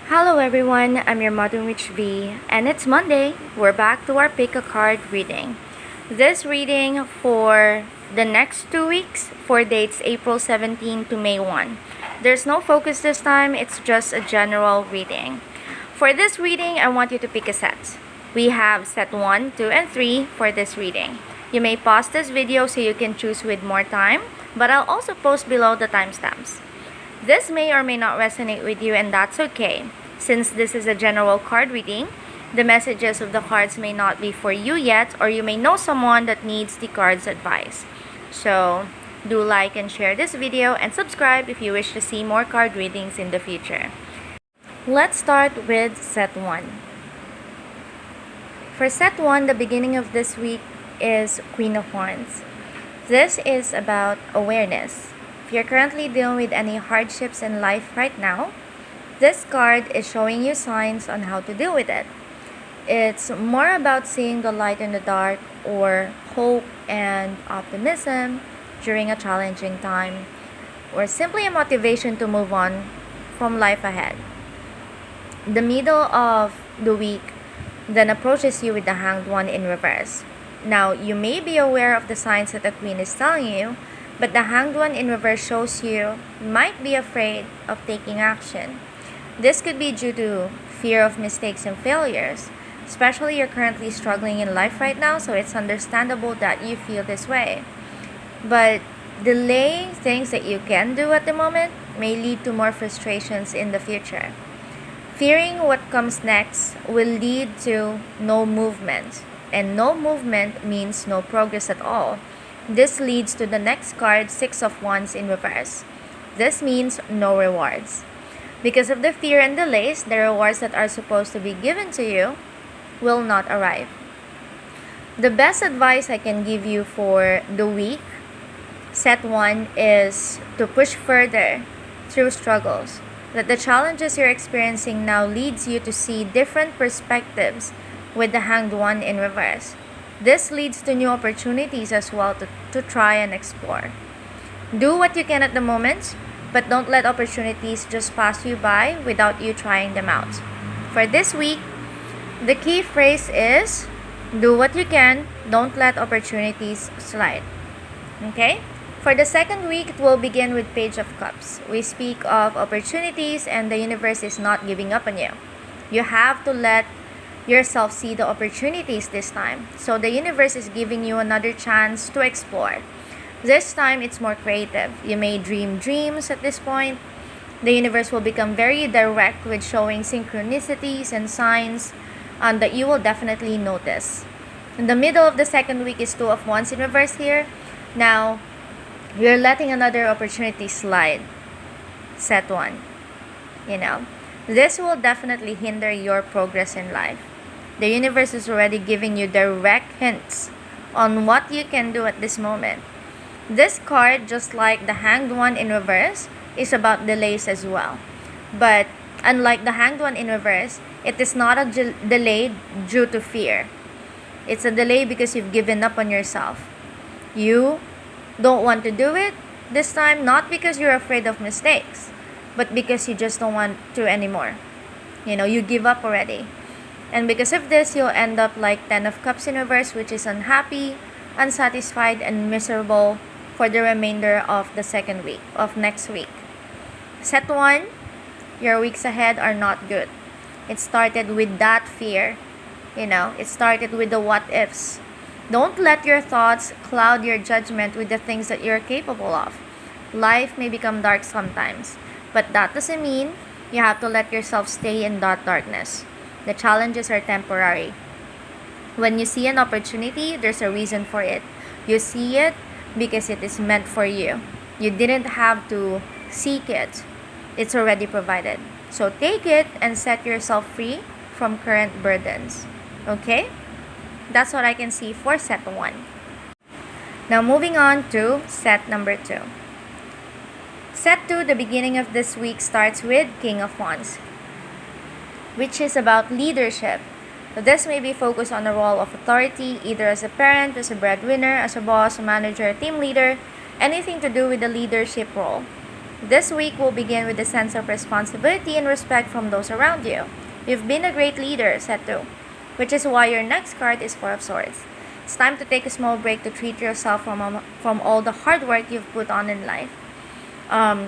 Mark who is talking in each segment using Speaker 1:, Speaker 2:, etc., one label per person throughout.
Speaker 1: Hello everyone, I'm your Modern Witch V, and it's Monday. We're back to our pick a card reading. This reading for the next 2 weeks for dates April 17 to May 1. There's no focus this time, it's just a general reading. For this reading, I want you to pick a set. We have set 1, 2, and 3 for this reading. You may pause this video so you can choose with more time, but I'll also post below the timestamps. This may or may not resonate with you, and that's okay. Since this is a general card reading, the messages of the cards may not be for you yet, or you may know someone that needs the card's advice. So, do like and share this video and subscribe if you wish to see more card readings in the future. Let's start with set 1. For set 1, the beginning of this week is Queen of Wands. This is about awareness. If you're currently dealing with any hardships in life right now, this card is showing you signs on how to deal with it. It's more about seeing the light in the dark, or hope and optimism during a challenging time, or simply a motivation to move on from life ahead. The middle of the week then approaches you with the Hanged One in reverse. Now, you may be aware of the signs that the Queen is telling you, but the Hanged One in reverse shows you might be afraid of taking action. This could be due to fear of mistakes and failures. Especially you're currently struggling in life right now, so it's understandable that you feel this way. But delaying things that you can do at the moment may lead to more frustrations in the future. Fearing what comes next will lead to no movement, and no movement means no progress at all. This leads to the next card, Six of Wands in reverse. This means no rewards. Because of the fear and delays, the rewards that are supposed to be given to you will not arrive. The best advice I can give you for the week, set 1, is to push further through struggles. That the challenges you're experiencing now leads you to see different perspectives with the Hanged One in reverse. This leads to new opportunities as well to try and explore. Do what you can at the moment, but don't let opportunities just pass you by without you trying them out. For this week, the key phrase is, do what you can, don't let opportunities slide. Okay? For the second week, it will begin with Page of Cups. We speak of opportunities and the universe is not giving up on you. You have to let yourself see the opportunities this time. So the universe is giving you another chance to explore. This time, it's more creative. You may dream dreams at this point. The universe will become very direct with showing synchronicities and signs that you will definitely notice. In the middle of the second week is Two of Wands in reverse here. Now, you're letting another opportunity slide. Set 1. This will definitely hinder your progress in life. The universe is already giving you direct hints on what you can do at this moment. This card, just like the Hanged One in reverse, is about delays as well. But unlike the Hanged One in reverse, it is not a delay due to fear. It's a delay because you've given up on yourself. You don't want to do it this time, not because you're afraid of mistakes, but because you just don't want to anymore. You give up already. And because of this, you'll end up like Ten of Cups in reverse, which is unhappy, unsatisfied, and miserable for the remainder of the second week, of next week. Set 1, your weeks ahead are not good. It started with that fear. It started with the what ifs. Don't let your thoughts cloud your judgment with the things that you're capable of. Life may become dark sometimes, but that doesn't mean you have to let yourself stay in that darkness. The challenges are temporary. When you see an opportunity, there's a reason for it. You see it because it is meant for you. You didn't have to seek it. It's already provided. So take it and set yourself free from current burdens. Okay? That's what I can see for set 1. Now moving on to set number 2. Set 2, the beginning of this week, starts with King of Wands, which is about leadership. So this may be focused on the role of authority, either as a parent, as a breadwinner, as a boss, a manager, a team leader, anything to do with the leadership role. This week will begin with a sense of responsibility and respect from those around you. You've been a great leader, set 2, which is why your next card is Four of Swords. It's time to take a small break to treat yourself from all the hard work you've put on in life.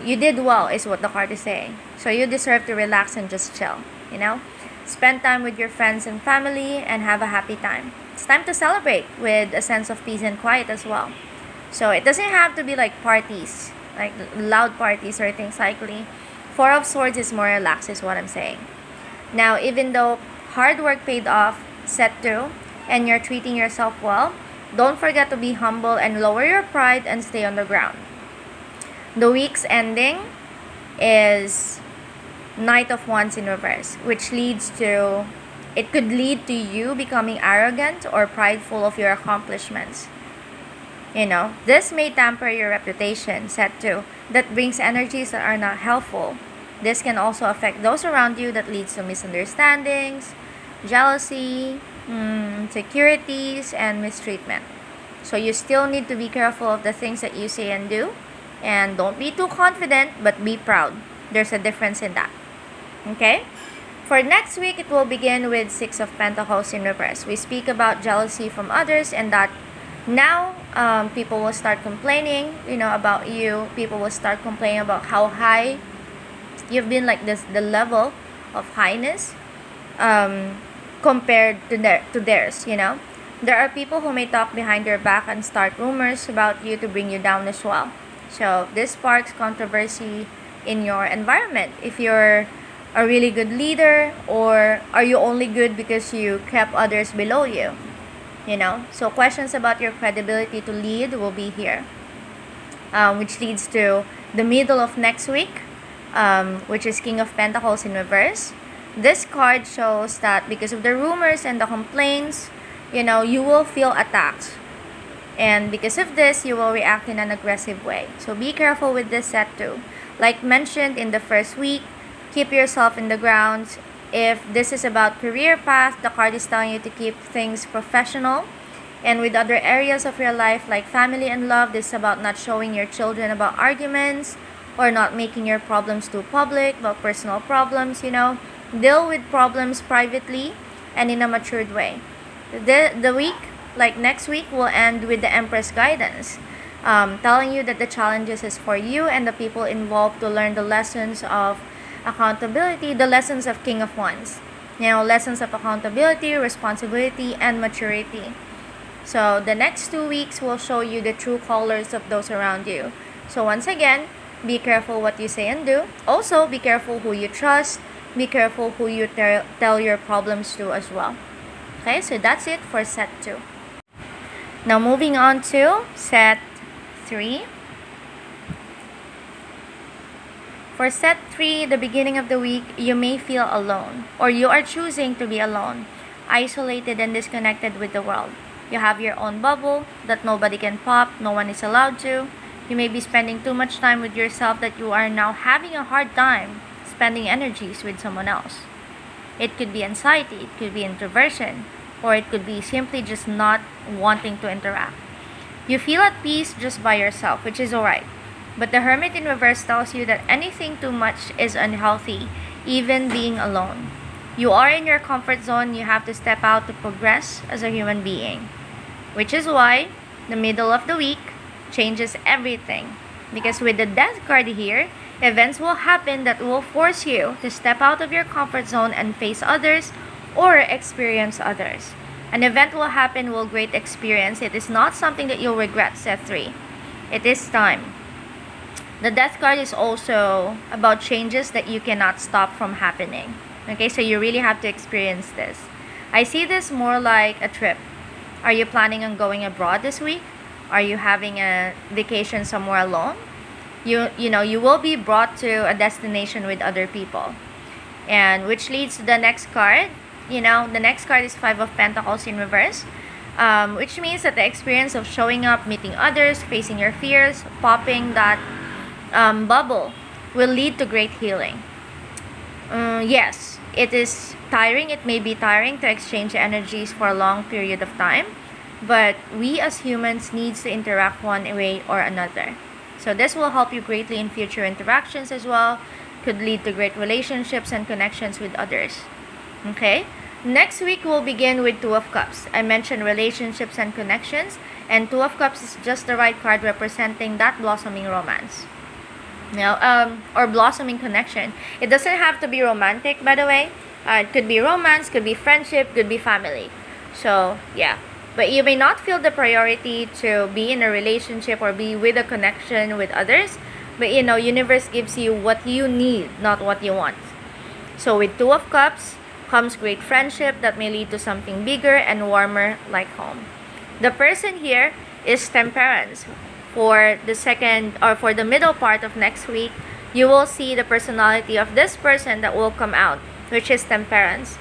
Speaker 1: You did well, is what the card is saying. So you deserve to relax and just chill, you know? Spend time with your friends and family and have a happy time. It's time to celebrate with a sense of peace and quiet as well. So it doesn't have to be like parties, like loud parties or things likely. Four of Swords is more relaxed, is what I'm saying. Now, even though hard work paid off, set 2, and you're treating yourself well, don't forget to be humble and lower your pride and stay on the ground. The week's ending is Knight of Wands in reverse, which it could lead to you becoming arrogant or prideful of your accomplishments. This may tamper your reputation, set 2, that brings energies that are not helpful. This can also affect those around you that leads to misunderstandings, jealousy, insecurities, and mistreatment. So you still need to be careful of the things that you say and do, and don't be too confident, but be proud. There's a difference in that. Okay? For next week, it will begin with Six of Pentacles in reverse. We speak about jealousy from others, and that now people will start complaining, about you. People will start complaining about how high you've been, like the level of highness compared to theirs. There are people who may talk behind your back and start rumors about you to bring you down as well. So this sparks controversy in your environment. If you're a really good leader, or are you only good because you kept others below you? So questions about your credibility to lead will be here, which leads to the middle of next week, which is King of Pentacles in reverse. This card shows that because of the rumors and the complaints, you will feel attacked. And because of this, you will react in an aggressive way. So be careful with this set 2. Like mentioned in the first week, keep yourself in the ground. If this is about career path, the card is telling you to keep things professional. And with other areas of your life like family and love, this is about not showing your children about arguments or not making your problems too public, about personal problems, Deal with problems privately and in a matured way. The week, like next week, will end with the Empress guidance, telling you that the challenges is for you and the people involved to learn the lessons of accountability, the lessons of King of Wands. Lessons of accountability, responsibility, and maturity. So the next 2 weeks will show you the true colors of those around you. So once again, be careful what you say and do. Also, be careful who you trust. Be careful who you tell your problems to as well. Okay, so that's it for set 2. Now moving on to set 3. For set 3, the beginning of the week, you may feel alone, or you are choosing to be alone, isolated and disconnected with the world. You have your own bubble that nobody can pop, no one is allowed to. You may be spending too much time with yourself that you are now having a hard time spending energies with someone else. It could be anxiety, it could be introversion, or it could be simply just not wanting to interact. You feel at peace just by yourself, which is alright. But the Hermit in reverse tells you that anything too much is unhealthy, even being alone. You are in your comfort zone, you have to step out to progress as a human being. Which is why the middle of the week changes everything. Because with the Death card here, events will happen that will force you to step out of your comfort zone and face others or experience others. An event will happen, will great experience. It is not something that you'll regret, set 3. It is time. The Death card is also about changes that you cannot stop from happening. Okay, so you really have to experience this. I see this more like a trip. Are you planning on going abroad this week? Are you having a vacation somewhere alone? You will be brought to a destination with other people. And which leads to the next card. The next card is Five of Pentacles in reverse. Which means that the experience of showing up, meeting others, facing your fears, popping that bubble will lead to great healing. Yes, it is tiring. It may be tiring to exchange energies for a long period of time, but we as humans need to interact one way or another. So this will help you greatly in future interactions as well. Could lead to great relationships and connections with others. Okay? Next week, we'll begin with Two of Cups. I mentioned relationships and connections, and Two of Cups is just the right card representing that blossoming romance. Or blossoming connection. It doesn't have to be romantic, by the way. It could be romance, could be friendship, could be family. So, yeah. But you may not feel the priority to be in a relationship or be with a connection with others. But universe gives you what you need, not what you want. So with Two of Cups comes great friendship that may lead to something bigger and warmer like home. The person here is Temperance. For the second or for the middle part of next week, you will see the personality of this person that will come out, which is Temperance.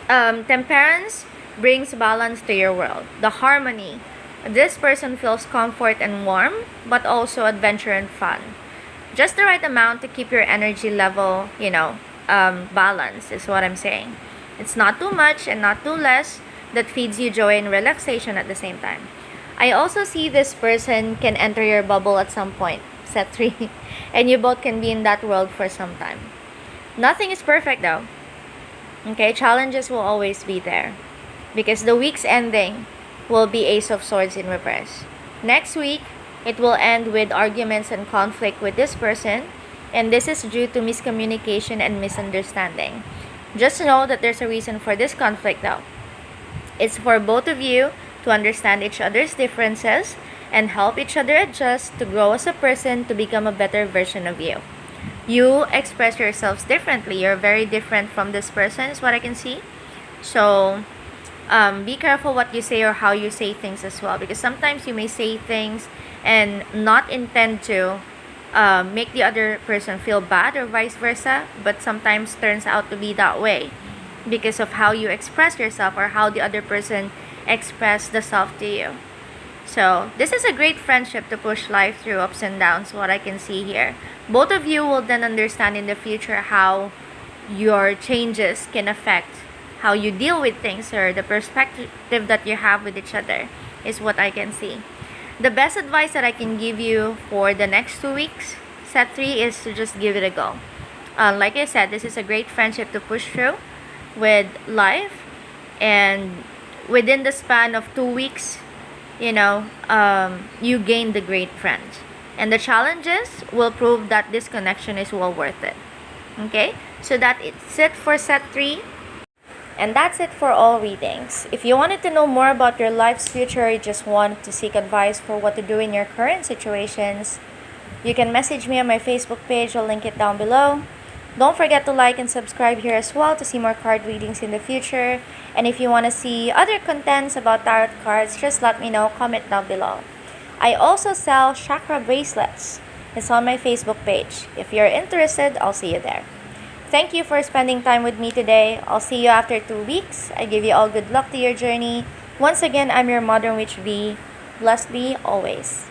Speaker 1: Temperance brings balance to your world, the harmony. This person feels comfort and warm, but also adventure and fun. Just the right amount to keep your energy level, balanced is what I'm saying. It's not too much and not too less that feeds you joy and relaxation at the same time. I also see this person can enter your bubble at some point, set 3, and you both can be in that world for some time. Nothing is perfect though. Okay, challenges will always be there because the week's ending will be Ace of Swords in reverse. Next week, it will end with arguments and conflict with this person, and this is due to miscommunication and misunderstanding. Just know that there's a reason for this conflict though. It's for both of you to understand each other's differences and help each other adjust to grow as a person to become a better version of you. You express yourselves differently. You're very different from this person is what I can see. So be careful what you say or how you say things as well, because sometimes you may say things and not intend to make the other person feel bad or vice versa, but sometimes turns out to be that way because of how you express yourself or how the other person express the self to you. So this is a great friendship to push life through ups and downs, what I can see here. Both of you will then understand in the future how your changes can affect how you deal with things or the perspective that you have with each other is what I can see. The best advice that I can give you for the next 2 weeks, set 3, is to just give it a go. Like I said, this is a great friendship to push through with life, and within the span of 2 weeks, you gain the great friend. And the challenges will prove that this connection is well worth it. Okay? So that's it for set 3. And that's it for all readings. If you wanted to know more about your life's future, you just wanted to seek advice for what to do in your current situations, you can message me on my Facebook page. I'll link it down below. Don't forget to like and subscribe here as well to see more card readings in the future. And if you want to see other contents about tarot cards, just let me know, comment down below. I also sell chakra bracelets. It's on my Facebook page. If you're interested, I'll see you there. Thank you for spending time with me today. I'll see you after 2 weeks. I give you all good luck to your journey. Once again, I'm your Modern Witch V. Blessed be always.